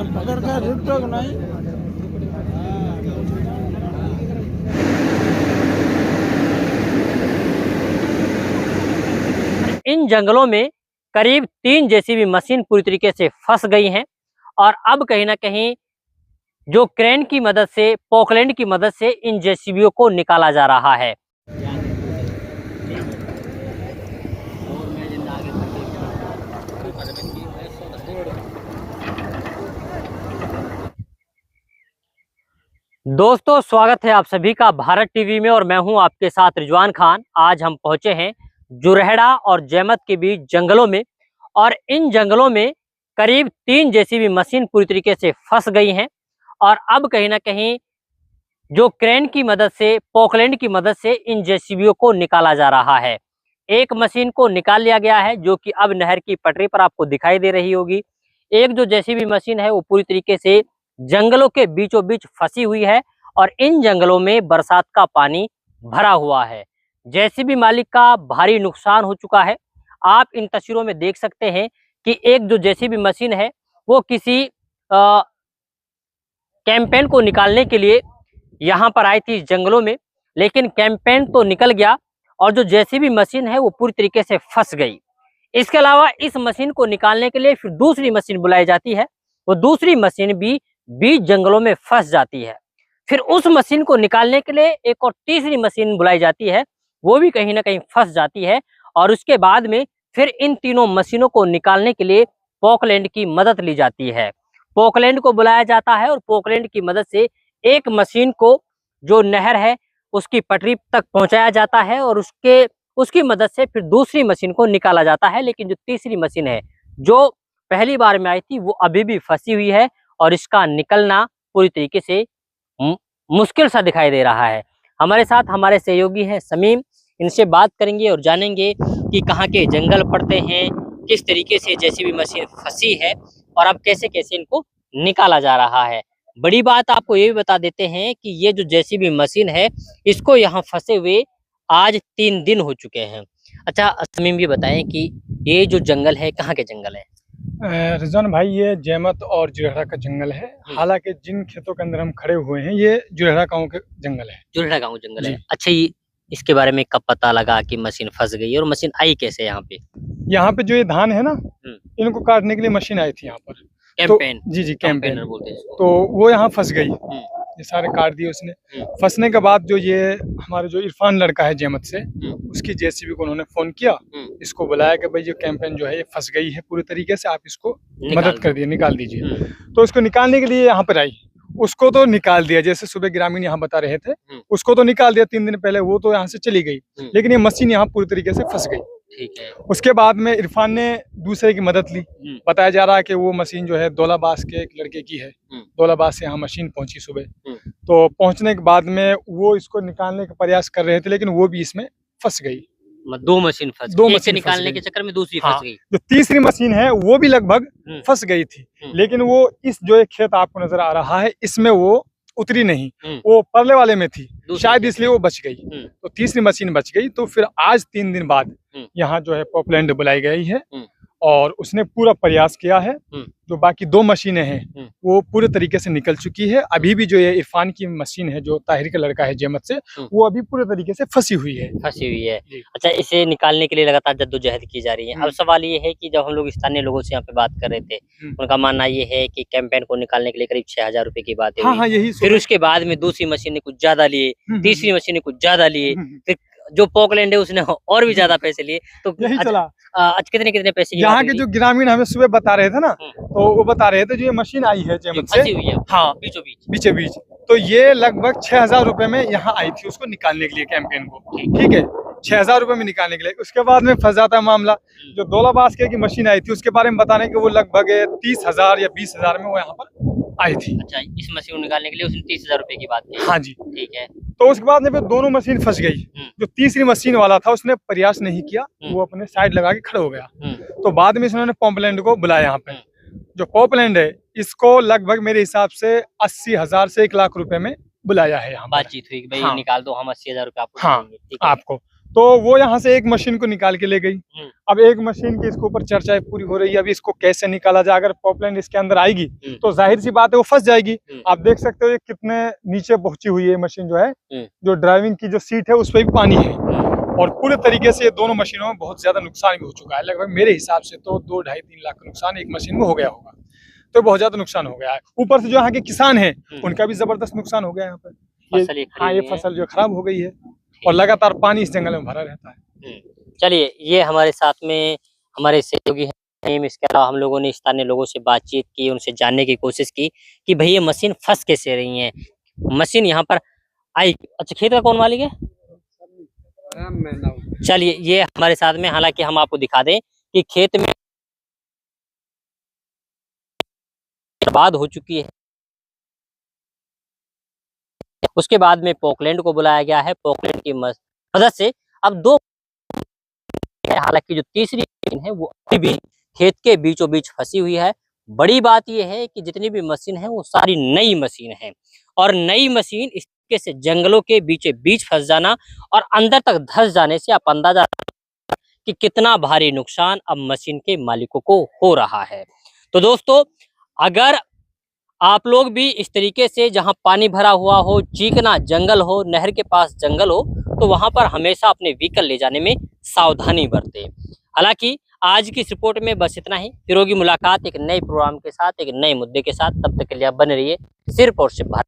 पकड़ कर रुक नहीं। इन जंगलों में करीब 3 जेसीबी मशीन पूरी तरीके से फंस गई हैं और अब कहीं ना कहीं जो क्रेन की मदद से, पोकलैंड की मदद से इन जेसीबीओं को निकाला जा रहा है। दोस्तों, स्वागत है आप सभी का भारत टीवी में और मैं हूं आपके साथ रिजवान खान। आज हम पहुंचे हैं जुरहेड़ा और जैमत के बीच जंगलों में और इन जंगलों में करीब 3 जेसीबी मशीन पूरी तरीके से फंस गई हैं और अब कहीं ना कहीं जो क्रेन की मदद से, पोकलैंड की मदद से इन जेसीबीओं को निकाला जा रहा है। एक मशीन को निकाल लिया गया है जो कि अब नहर की पटरी पर आपको दिखाई दे रही होगी। एक जो जेसीबी मशीन है वो पूरी तरीके से जंगलों के बीचों बीच फंसी हुई है और इन जंगलों में बरसात का पानी भरा हुआ है। जेसीबी मालिक का भारी नुकसान हो चुका है। आप इन तस्वीरों में देख सकते हैं कि एक जो जेसीबी मशीन है वो किसी कैंपेन को निकालने के लिए यहाँ पर आई थी जंगलों में, लेकिन कैंपेन तो निकल गया और जो जेसीबी मशीन है वो पूरी तरीके से फंस गई। इसके अलावा इस मशीन को निकालने के लिए फिर दूसरी मशीन बुलाई जाती है, वो दूसरी मशीन भी बीच जंगलों में फंस जाती है। फिर उस मशीन को निकालने के लिए एक और तीसरी मशीन बुलाई जाती है, वो भी कहीं ना कहीं फंस जाती है और उसके बाद में फिर इन तीनों मशीनों को निकालने के लिए पोकलैंड की मदद ली जाती है। पोकलैंड को बुलाया जाता है और पोकलैंड की मदद से एक मशीन को जो नहर है उसकी पटरी तक पहुंचाया जाता है और उसकी मदद से फिर दूसरी मशीन को निकाला जाता है। लेकिन जो तीसरी मशीन है जो पहली बार में आई थी वो अभी भी फंसी हुई है और इसका निकलना पूरी तरीके से मुश्किल सा दिखाई दे रहा है। हमारे साथ हमारे सहयोगी हैं समीम, इनसे बात करेंगे और जानेंगे कि कहाँ के जंगल पड़ते हैं, किस तरीके से जेसीबी मशीन फंसी है और अब कैसे कैसे इनको निकाला जा रहा है। बड़ी बात आपको ये भी बता देते हैं कि ये जो जेसीबी मशीन है इसको यहाँ फंसे हुए आज 3 दिन हो चुके हैं। अच्छा समीम, भी बताएं कि ये जो जंगल है कहाँ के जंगल है? रिजवान भाई, ये जैमत और जुरहेड़ा का जंगल है। हालांकि जिन खेतों के अंदर हम खड़े हुए हैं ये जुरहेड़ा गांव के जंगल है। जुरहेड़ा गांव जंगल है। अच्छा, ये इसके बारे में कब पता लगा कि मशीन फंस गई और मशीन आई कैसे यहाँ पे? यहाँ पे जो ये धान है ना, इनको काटने के लिए मशीन आई थी यहाँ पर। कैंपेन? तो, जी कैंपेन बोलते हैं इसको। तो वो यहाँ फंस गई, ये सारे काट दिए उसने। फंसने के बाद जो ये हमारे जो इरफान लड़का है जैमत से, उसकी जेसीबी को उन्होंने फोन किया, इसको बुलाया कि भाई ये कैंपेन जो है ये फंस गई है पूरी तरीके से, आप इसको मदद कर दिए, निकाल दीजिए। तो इसको निकालने के लिए यहाँ पर आई, उसको तो निकाल दिया, जैसे सुबह ग्रामीण यहाँ बता रहे थे, उसको तो निकाल दिया 3 दिन पहले, वो तो यहाँ से चली गई, लेकिन ये मशीन यहाँ पूरी तरीके से फंस गई। ठीक है। उसके बाद में इरफान ने दूसरे की मदद ली। बताया जा रहा है कि वो मशीन जो है दौलाबाज के एक लड़के की है, दौलाबाज से यहाँ मशीन पहुंची सुबह। तो पहुंचने के बाद में वो इसको निकालने का प्रयास कर रहे थे, लेकिन वो भी इसमें फंस गई। 2 मशीन फंस गई, एक से निकालने के चक्कर में दूसरी फंस गई। जो तीसरी मशीन है वो भी लगभग फंस गई थी, लेकिन वो इस जो एक खेत आपको नजर आ रहा है इसमें वो उतरी नहीं, वो परले वाले में थी, शायद इसलिए वो बच गई। तो तीसरी मशीन बच गई। तो फिर आज 3 दिन बाद यहाँ जो है पोकलैंड बुलाई गई है और उसने पूरा प्रयास किया है। जो बाकी 2 मशीनें हैं वो पूरे तरीके से निकल चुकी है। अभी भी जो ये इरफान की मशीन है जो ताहिर का लड़का है जैमत से, वो अभी पूरे तरीके से फंसी हुई है। अच्छा, इसे निकालने के लिए लगातार जद्दोजहद की जा रही है। अब सवाल ये है कि जब हम लोग स्थानीय लोगों से यहाँ पे बात कर रहे थे, उनका मानना ये है कि कैंपेन को निकालने के लिए करीब 6000 रुपए की बात है। यही फिर उसके बाद में दूसरी मशीन ने कुछ ज्यादा लिए, तीसरी मशीन ने कुछ ज्यादा लिए, फिर जो पोकलैंड है उसने और भी ज्यादा पैसे लिए। तो यही चला। आज कितने पैसे? यहाँ के जो ग्रामीण हमें सुबह बता रहे थे ना, तो वो बता रहे थे जो ये मशीन आई है जैमत से, हाँ, बीचों बीच, तो ये लगभग 6000 रुपए में यहाँ आई थी उसको निकालने के लिए कैंपेन को। ठीक है, 6000 रुपए में निकालने के लिए। उसके बाद में फंस जाता है मामला। जो दौलाबाज की मशीन आई थी उसके बारे में बताने कि वो लगभग 30,000 या 20,000 में वो यहाँ पर आई थी। अच्छा, इस मशीन को निकालने के लिए उसने 30,000 रुपए की बात की। हाँ जी, ठीक है। तो उसके बाद में फिर दोनों मशीन फंस गई। जो तीसरी मशीन वाला था उसने प्रयास नहीं किया, वो अपने साइड लगा के खड़े हो गया। तो बाद में इन्होंने पोकलैंड को बुलाया यहाँ पे। जो पोकलैंड है इसको लगभग मेरे हिसाब से 80,000 से 1 लाख रुपए में बुलाया है यहाँ। बातचीत हुई कि भाई निकाल दो, हम 80,000 रुपए आपको आपको। तो वो यहाँ से एक मशीन को निकाल के ले गई। अब एक मशीन की इसके ऊपर चर्चा पूरी हो रही है, अभी इसको कैसे निकाला जाए। अगर पाइपलाइन इसके अंदर आएगी तो जाहिर सी बात है वो फंस जाएगी। आप देख सकते हो ये कितने नीचे पहुंची हुई है मशीन जो है, जो ड्राइविंग की जो सीट है उस पर भी पानी है, और पूरे तरीके से ये दोनों मशीनों में बहुत ज्यादा नुकसान भी हो चुका है। लगभग मेरे हिसाब से तो 2-2.5-3 लाख का नुकसान एक मशीन में हो गया होगा, तो बहुत ज्यादा नुकसान हो गया है। ऊपर से जो यहाँ के किसान हैं उनका भी जबरदस्त नुकसान हो गया यहाँ पर। हाँ, ये फसल जो खराब हो गई है और लगातार पानी इस जंगल में भरा रहता है। चलिए, ये हमारे साथ में हमारे सहयोगी हैं। इसके अलावा हम लोगों ने स्थानीय लोगों से बातचीत की, उनसे जानने की कोशिश की कि भाई ये मशीन फंस कैसे रही है, मशीन यहाँ पर आई। अच्छा, खेत का कौन मालिक है? चलिए, ये हमारे साथ में, हालांकि हम आपको दिखा दें कि खेत में बर्बाद हो चुकी है। उसके बाद में पोकलैंड को बुलाया गया है, पोकलैंड की मदद से अब 2, हालांकि जो तीसरी मशीन है वो अभी भी खेत के बीचों बीच फंसी हुई है। बड़ी बात यह है कि जितनी भी मशीन है वो सारी नई मशीन है, और नई मशीन इस तरीके से जंगलों के बीचे बीच फंस जाना और अंदर तक धंस जाने से आप अंदाजा कि कितना भारी नुकसान अब मशीन के मालिकों को हो रहा है। तो दोस्तों, अगर आप लोग भी इस तरीके से जहां पानी भरा हुआ हो, चीकना जंगल हो, नहर के पास जंगल हो, तो वहां पर हमेशा अपने व्हीकल ले जाने में सावधानी बरतें। हालांकि आज की इस रिपोर्ट में बस इतना ही। फिर होगी मुलाकात एक नए प्रोग्राम के साथ, एक नए मुद्दे के साथ। तब तक के लिए आप बने रहिए सिर्फ और सिर्फ भारत।